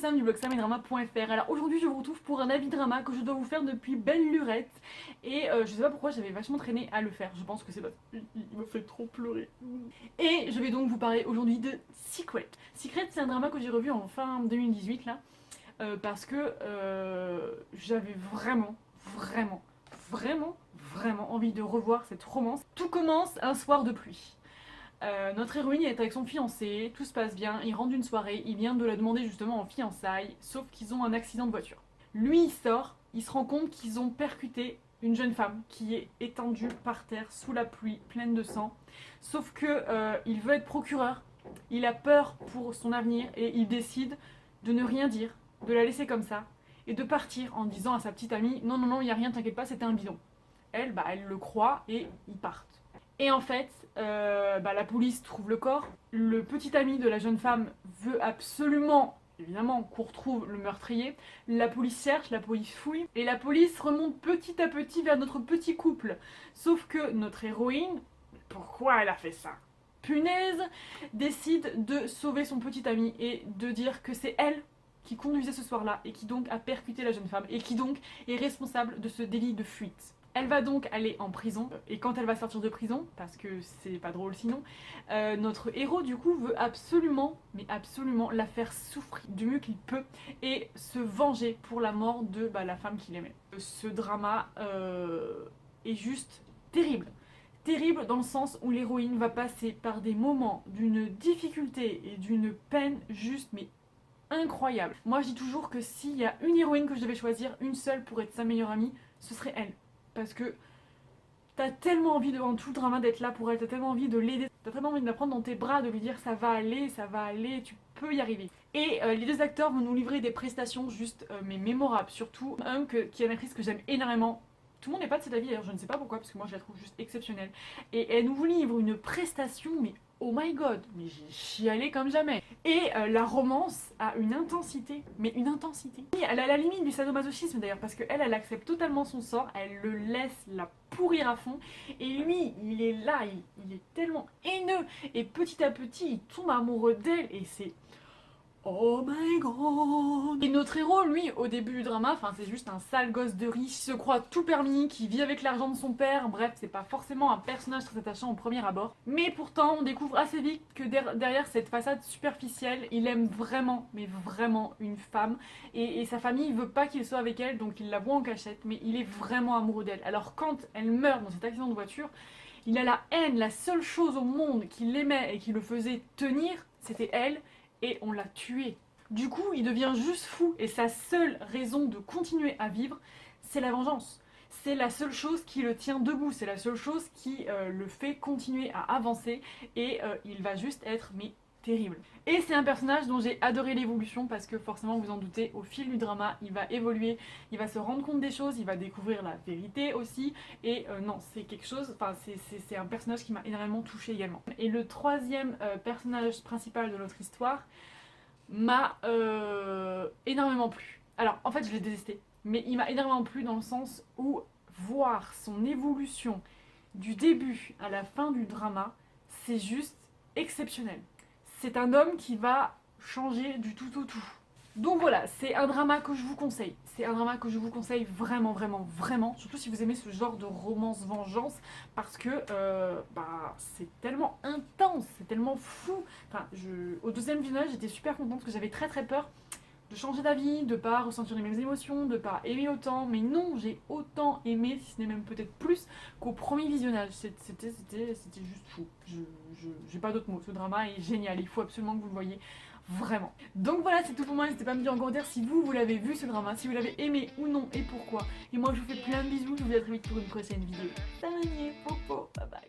Sam du blog samedrama.fr. Alors aujourd'hui je vous retrouve pour un avis drama que je dois vous faire depuis belle lurette. Et je sais pas pourquoi j'avais vachement traîné à le faire. Je pense que c'est parce qu'il me fait trop pleurer. Et je vais donc vous parler aujourd'hui de Secret. Secret, c'est un drama que j'ai revu en fin 2018 là. Parce que j'avais vraiment envie de revoir cette romance. Tout commence un soir de pluie. Notre héroïne est avec son fiancé, tout se passe bien, ils rentrent d'une soirée, il vient de la demander justement en fiançailles, sauf qu'ils ont un accident de voiture. Lui il sort, il se rend compte qu'ils ont percuté une jeune femme qui est étendue par terre sous la pluie, pleine de sang. Sauf que il veut être procureur, il a peur pour son avenir et il décide de ne rien dire, de la laisser comme ça et de partir en disant à sa petite amie non, il n'y a rien, t'inquiète pas, c'était un bidon. Elle, elle le croit et ils partent. Et en fait, la police trouve le corps. Le petit ami de la jeune femme veut absolument, évidemment, qu'on retrouve le meurtrier. La police cherche, la police fouille. Et la police remonte petit à petit vers notre petit couple. Sauf que notre héroïne, pourquoi elle a fait ça? Punaise, décide de sauver son petit ami et de dire que c'est elle qui conduisait ce soir-là et qui donc a percuté la jeune femme et qui donc est responsable de ce délit de fuite. Elle va donc aller en prison, et quand elle va sortir de prison, parce que c'est pas drôle sinon, notre héros du coup veut absolument, mais absolument la faire souffrir du mieux qu'il peut et se venger pour la mort de la femme qu'il aimait. Ce drama est juste terrible. Terrible dans le sens où l'héroïne va passer par des moments d'une difficulté et d'une peine juste mais incroyable. Moi je dis toujours que s'il y a une héroïne que je devais choisir, une seule pour être sa meilleure amie, ce serait elle. Parce que t'as tellement envie devant tout le drama d'être là pour elle, t'as tellement envie de l'aider, t'as tellement envie de la prendre dans tes bras, de lui dire ça va aller, tu peux y arriver. Et les deux acteurs vont nous livrer des prestations juste mais mémorables, surtout un qui est une actrice que j'aime énormément. Tout le monde n'est pas de cet avis d'ailleurs, je ne sais pas pourquoi, parce que moi je la trouve juste exceptionnelle. Et elle nous livre une prestation, mais oh my god, mais j'ai chialé comme jamais. Et la romance a une intensité, mais une intensité. Elle a la limite du sadomasochisme d'ailleurs, parce qu'elle, elle accepte totalement son sort, elle le laisse la pourrir à fond. Et lui, il est là, il est tellement haineux. Et petit à petit, il tombe amoureux d'elle, et c'est... oh my god. Et notre héros, lui, au début du drama, c'est juste un sale gosse de riche, qui se croit tout permis, qui vit avec l'argent de son père, bref, c'est pas forcément un personnage très attachant au premier abord. Mais pourtant, on découvre assez vite que derrière cette façade superficielle, il aime vraiment, mais vraiment une femme, et sa famille veut pas qu'il soit avec elle, donc il la voit en cachette, mais il est vraiment amoureux d'elle. Alors quand elle meurt dans cet accident de voiture, il a la haine, la seule chose au monde qu'il aimait et qui le faisait tenir, c'était elle, et on l'a tué. Du coup, il devient juste fou et sa seule raison de continuer à vivre, c'est la vengeance. C'est la seule chose qui le tient debout, c'est la seule chose qui le fait continuer à avancer et il va juste être mais terrible. Et c'est un personnage dont j'ai adoré l'évolution parce que forcément vous en doutez, au fil du drama, il va évoluer, il va se rendre compte des choses, il va découvrir la vérité aussi et non, c'est quelque chose, c'est un personnage qui m'a énormément touchée également. Et le troisième personnage principal de notre histoire m'a énormément plu. Alors en fait je l'ai détesté, mais il m'a énormément plu dans le sens où voir son évolution du début à la fin du drama, c'est juste exceptionnel. C'est un homme qui va changer du tout au tout. Donc voilà, c'est un drama que je vous conseille. C'est un drama que je vous conseille vraiment, surtout si vous aimez ce genre de romance vengeance, parce que c'est tellement intense, c'est tellement fou. Au deuxième visionnage, j'étais super contente parce que j'avais très peur de changer d'avis, de pas ressentir les mêmes émotions, de pas aimer autant, mais non, j'ai autant aimé, si ce n'est même peut-être plus, qu'au premier visionnage. C'était juste fou. J'ai pas d'autres mots, ce drama est génial, il faut absolument que vous le voyez, vraiment. Donc voilà, c'est tout pour moi, n'hésitez pas à me dire en commentaire si vous l'avez vu ce drama, si vous l'avez aimé ou non et pourquoi. Et moi je vous fais plein de bisous, je vous dis à très vite pour une prochaine vidéo. Salut, popo, bye bye.